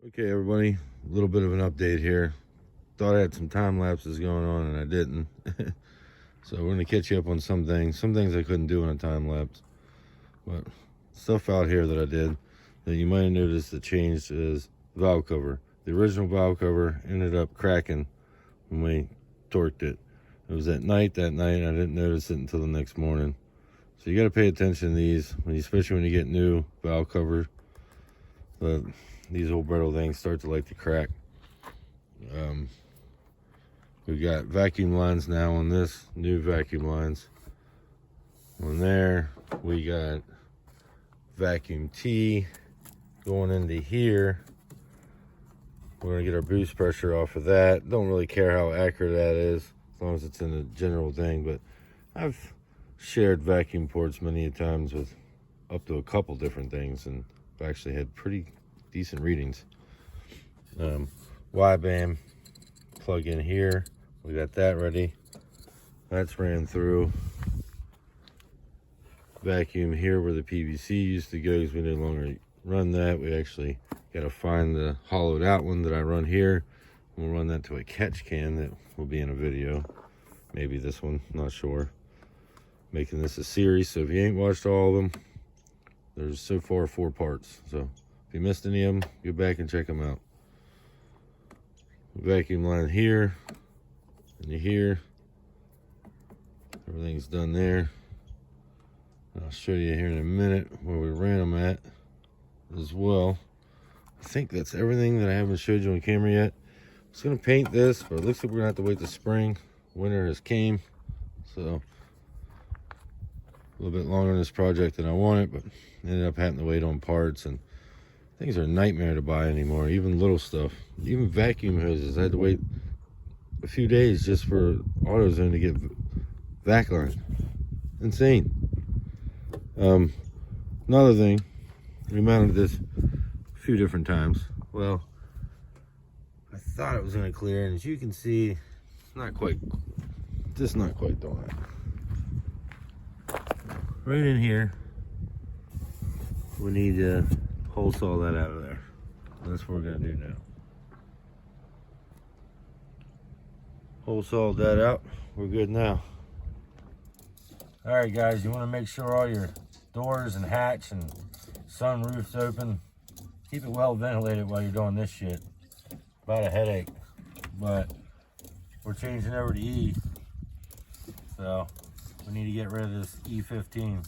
Okay, everybody, a little bit of an update here. Thought I had some time lapses going on and I didn't. So we're gonna catch you up on some things. Some things I couldn't do in a time lapse, but stuff out here that I did that you might have noticed that changed is valve cover. The original valve cover ended up cracking when we torqued it. It was at night that night. I didn't notice it until the next morning. So you got to pay attention to these, especially when you get new valve cover. But these old brittle things start to like to crack. We've got vacuum lines now on this, new vacuum lines. On there, we got vacuum T going into here. We're gonna get our boost pressure off of that. Don't really care how accurate that is, as long as it's in a general thing, but I've shared vacuum ports many times with up to a couple different things, and I've actually had pretty decent readings. Y-band plug in here. We got that ready. That's ran through. Vacuum here where the PVC used to go, because we no longer run that. We actually got to find the hollowed out one that I run here. We'll run that to a catch can that will be in a video. Maybe this one, not sure. Making this a series, so if you ain't watched all of them, there's so far 4 parts. So if you missed any of them, go back and check them out. Vacuum line here, and here. Everything's done there. I'll show you here in a minute where we ran them at as well. I think that's everything that I haven't showed you on camera yet. I was going to paint this, but it looks like we're going to have to wait till spring. Winter has came, so a little bit longer on this project than I wanted, but ended up having to wait on parts, and things are a nightmare to buy anymore, even little stuff. Even vacuum hoses, I had to wait a few days just for AutoZone to get vac line. Insane. Another thing, we mounted this a few different times. Well, I thought it was going to clear, and as you can see, not quite, just not quite doing it. Right in here, we need to hole saw that out of there. That's what we're going to do now. Hole sawed that out. We're good now. All right, guys, you want to make sure all your doors and hatch and sunroof's open. Keep it well ventilated while you're doing this shit. About a headache, but we're changing over to E, so we need to get rid of this E15.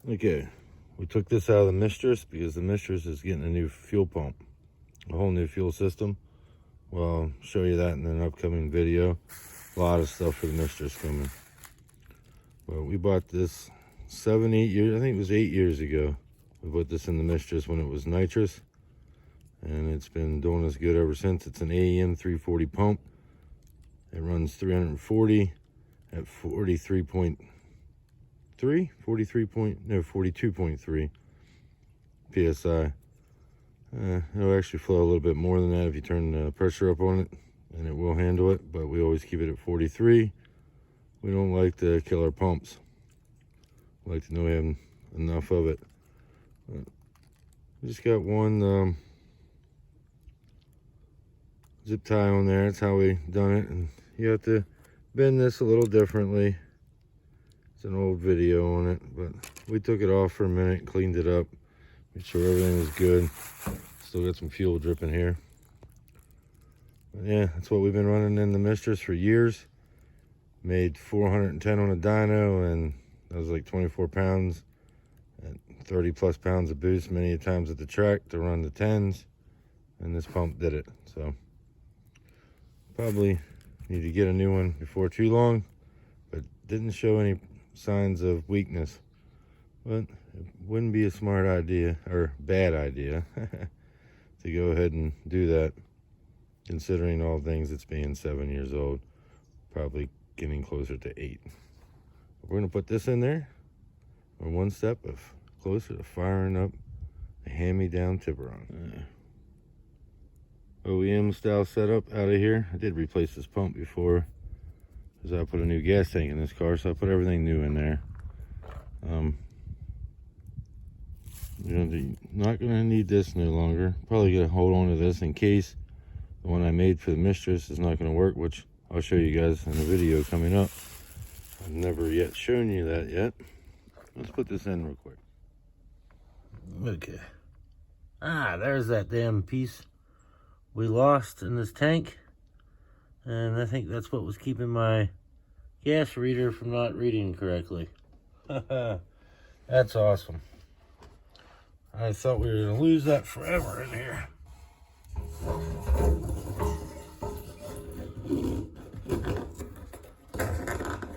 Okay, we took this out of the Mistress because the Mistress is getting a new fuel pump, a whole new fuel system. Well, I'll show you that in an upcoming video. A lot of stuff for the Mistress coming. Well, we bought this 7, 8 years, I think it was 8 years ago. We put this in the Mistress when it was nitrous, and it's been doing us good ever since. It's an AEM 340 pump. It runs 340 at 42.3 psi. It'll actually flow a little bit more than that if you turn the pressure up on it, and it will handle it, but we always keep it at 43. We don't like to kill our pumps. We like to know we have enough of it. We just got one zip tie on there. That's how we done it, and you have to bend this a little differently. It's an old video on it, but we took it off for a minute, cleaned it up, made sure everything was good. Still got some fuel dripping here. But yeah, that's what we've been running in the Mistress for years. Made 410 on a dyno, and that was like 24 pounds and 30 plus pounds of boost many times at the track to run the 10s, and this pump did it. So probably need to get a new one before too long, but didn't show any signs of weakness. But it wouldn't be a smart idea, or bad idea, to go ahead and do that, considering all things. It's being 7 years old, probably getting closer to 8. We're gonna put this in there. We're one step closer to firing up a hand-me-down Tiburon. OEM style setup out of here. I did replace this pump before, because I put a new gas tank in this car, so I put everything new in there. You're not gonna need this no longer. Probably gonna hold on to this in case the one I made for the mistress is not gonna work, which I'll show you guys in the video coming up. I've never yet shown you that yet. Let's put this in real quick. Okay. There's that damn piece we lost in this tank. And I think that's what was keeping my gas reader from not reading correctly. That's awesome. I thought we were going to lose that forever in here.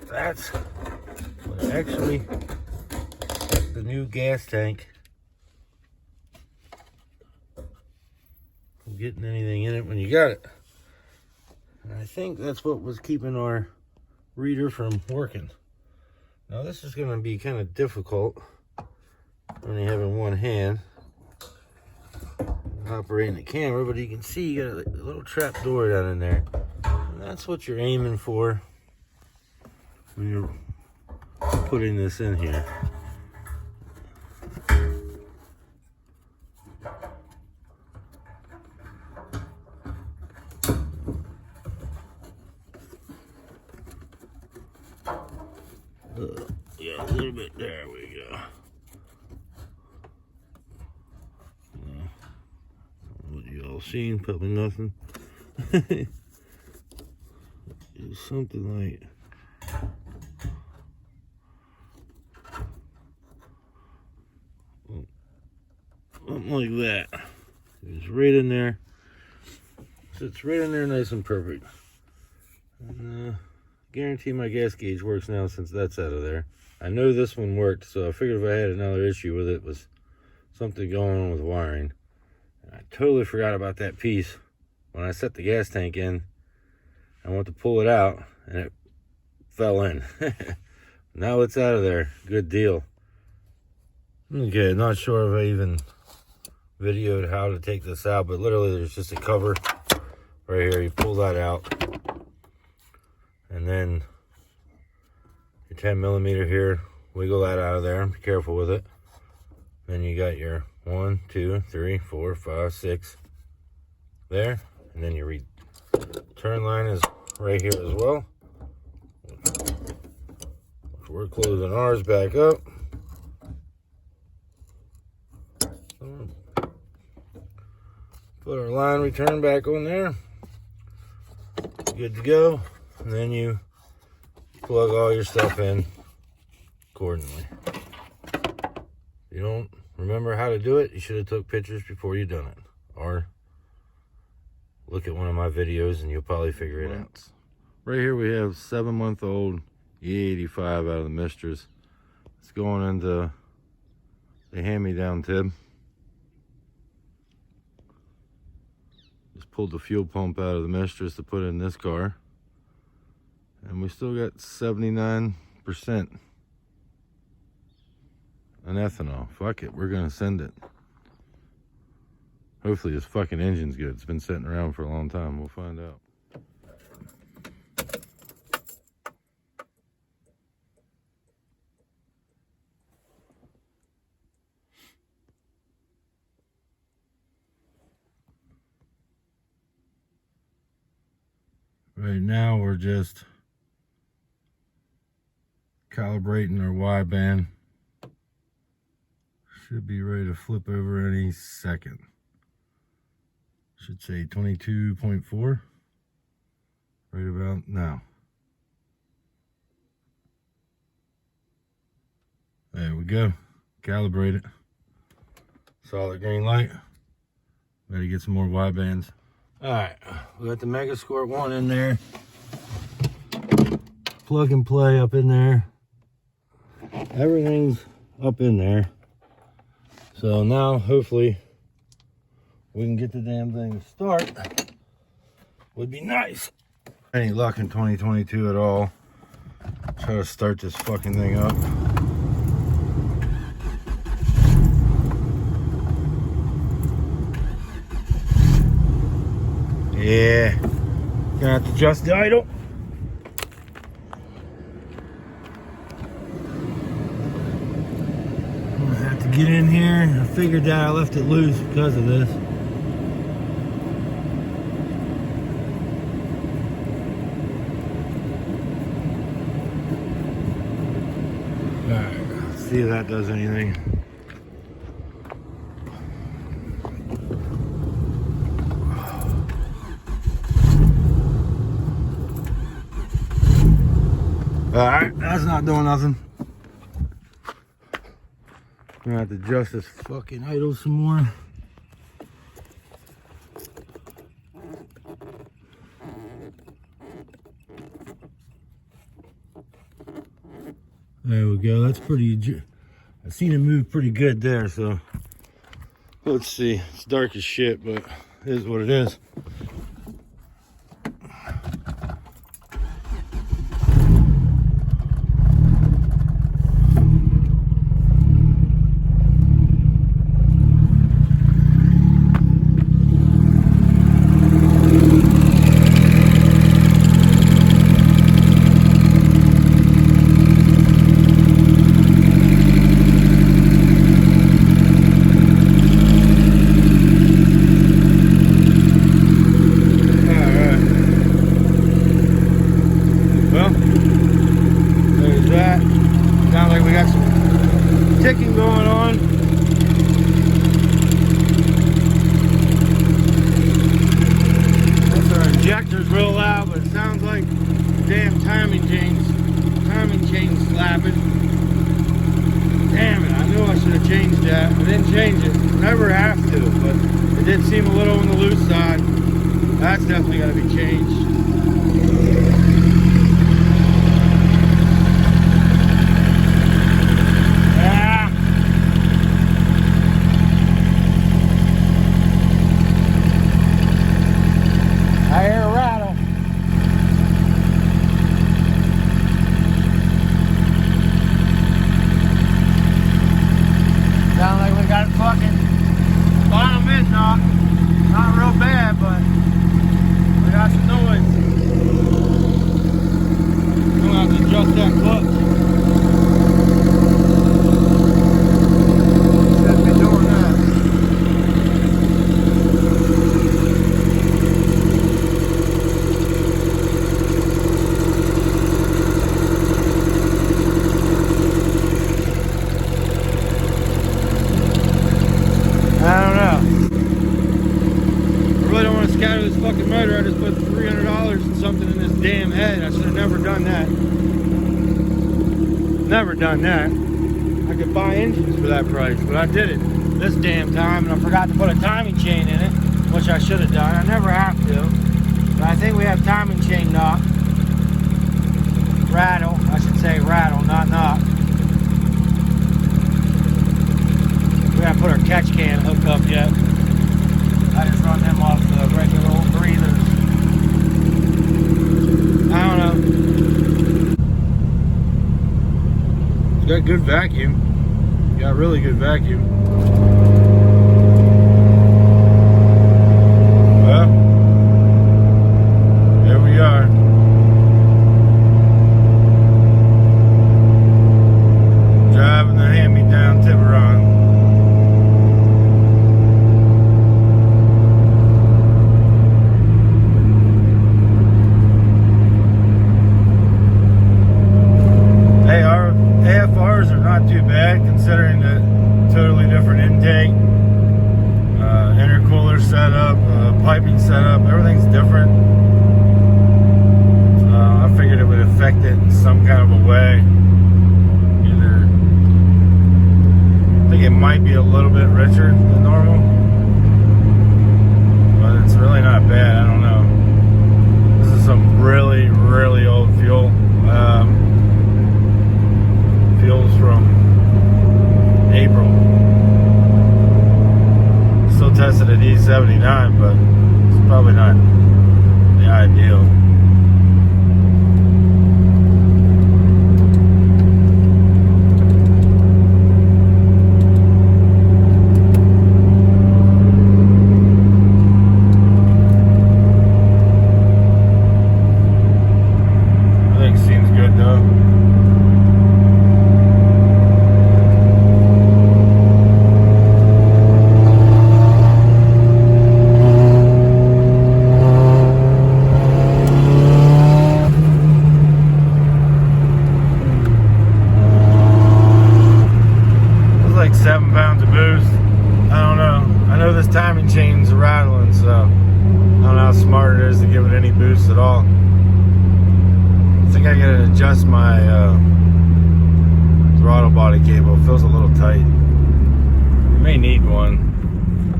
That's what actually kept the new gas tank from getting anything in it when you got it. And I think that's what was keeping our reader from working. Now this is going to be kind of difficult only having one hand operating the camera, but you can see you got a little trap door down in there. And that's what you're aiming for when you're putting this in here. Yeah, a little bit. There we go. What you all seen? Probably nothing. It's something like that. It's right in there. Sits right in there, nice and perfect. And, guarantee my gas gauge works now since that's out of there. I know this one worked, so I figured if I had another issue with it was something going on with wiring. And I totally forgot about that piece when I set the gas tank in. I went to pull it out and it fell in. Now it's out of there. Good deal. Okay, not sure if I even videoed how to take this out, but literally there's just a cover right here. You pull that out, and then your 10mm here, wiggle that out of there. Be careful with it. Then you got your 1, 2, 3, 4, 5, 6 there, and then your return line is right here as well. We're closing ours back up. Put our line return back on there. Good to go. And then you plug all your stuff in accordingly. If you don't remember how to do it, you should have took pictures before you done it. Or look at one of my videos and you'll probably figure it out. Right here we have 7-month-old E85 out of the mistress. It's going into the hand-me-down tib. Just pulled the fuel pump out of the mistress to put in this car. And we still got 79% in ethanol. Fuck it, we're gonna send it. Hopefully this fucking engine's good. It's been sitting around for a long time. We'll find out. Right now we're just calibrating our Y band. Should be ready to flip over any second. Should say 22.4 right about now. There we go. Calibrate it. Solid green light. Ready to get some more Y bands. Alright, we got the Megasquirt 1 in there. Plug and play up in there. Everything's up in there. So now, hopefully, we can get the damn thing to start. Would be nice. Any luck in 2022 at all. Try to start this fucking thing up. Yeah, gonna have to adjust the idle. Gonna have to get in here. I figured that I left it loose because of this. Alright, let's see if that does anything. Alright, that's not doing nothing. I'm gonna have to adjust this fucking idle some more. There we go. That's pretty. I've seen it move pretty good there. So let's see. It's dark as shit, but it is what it is. Ticking going on. That's our injector's real loud, but it sounds like the damn timing chain slapping. Damn it, I knew I should have changed that. I didn't change it. Never have to, but it did seem a little on the loose side. That's definitely got to be changed. I hear a rattle. Sound like we got it fucking bottom is not real bad, but we got some noise. I'm gonna have to adjust that clutch. Shouldn't be doing that. I don't know. I really don't want to scatter this fucking motor. I just put $300 and something in this damn head. I should have never done that. Never done that. I could buy engines for that price, but I did it this damn time, and I forgot to put a timing chain in it, which I should have done. I never have to, but I think we have timing chain knock. Rattle, I should say rattle, not knock. We haven't put our catch can hook up yet. I just run them off the regular old breathers. I don't know. It's got good vacuum. Got really good vacuum. Well, there we are. Driving the hand-me-down Tiburon. AFRs are not too bad considering the totally different intake, intercooler setup, piping setup, everything's different. I figured it would affect it in some kind of a way. Either, I think it might be a little bit richer than normal, but it's really not bad. I don't know. This is some really, really old fuel. Fuels from April. Still tested at E79, but it's probably not the ideal. loose at all. I think I gotta adjust my throttle body cable. It feels a little tight. You may need one.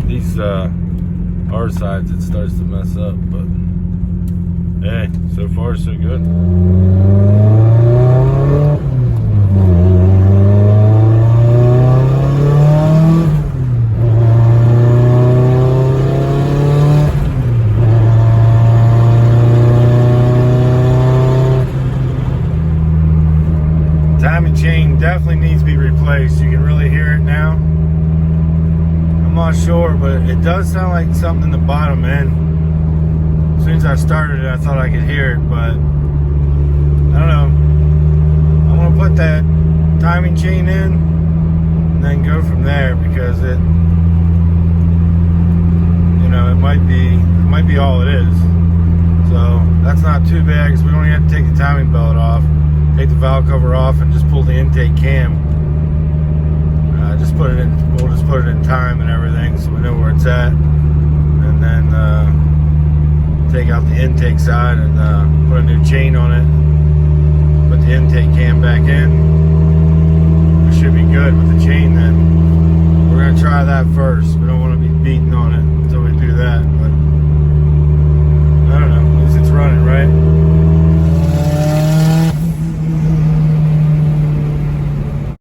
These R sides, it starts to mess up, but hey, so far so good. Timing chain definitely needs to be replaced. You can really hear it now. I'm not sure, but it does sound like something in the bottom end. As soon as I started it, I thought I could hear it, but I don't know. I'm gonna put that timing chain in and then go from there, because it, you know, it might be all it is. So that's not too bad, because we don't even have to take the timing belt off, take the valve cover off, and just pull the intake cam. Just put it in. We'll just put it in time and everything, so we know where it's at, and then take out the intake side and put a new chain on it. Put the intake cam back in. We should be good with the chain. Then we're gonna try that first. We don't want to be beating on it until we do that. But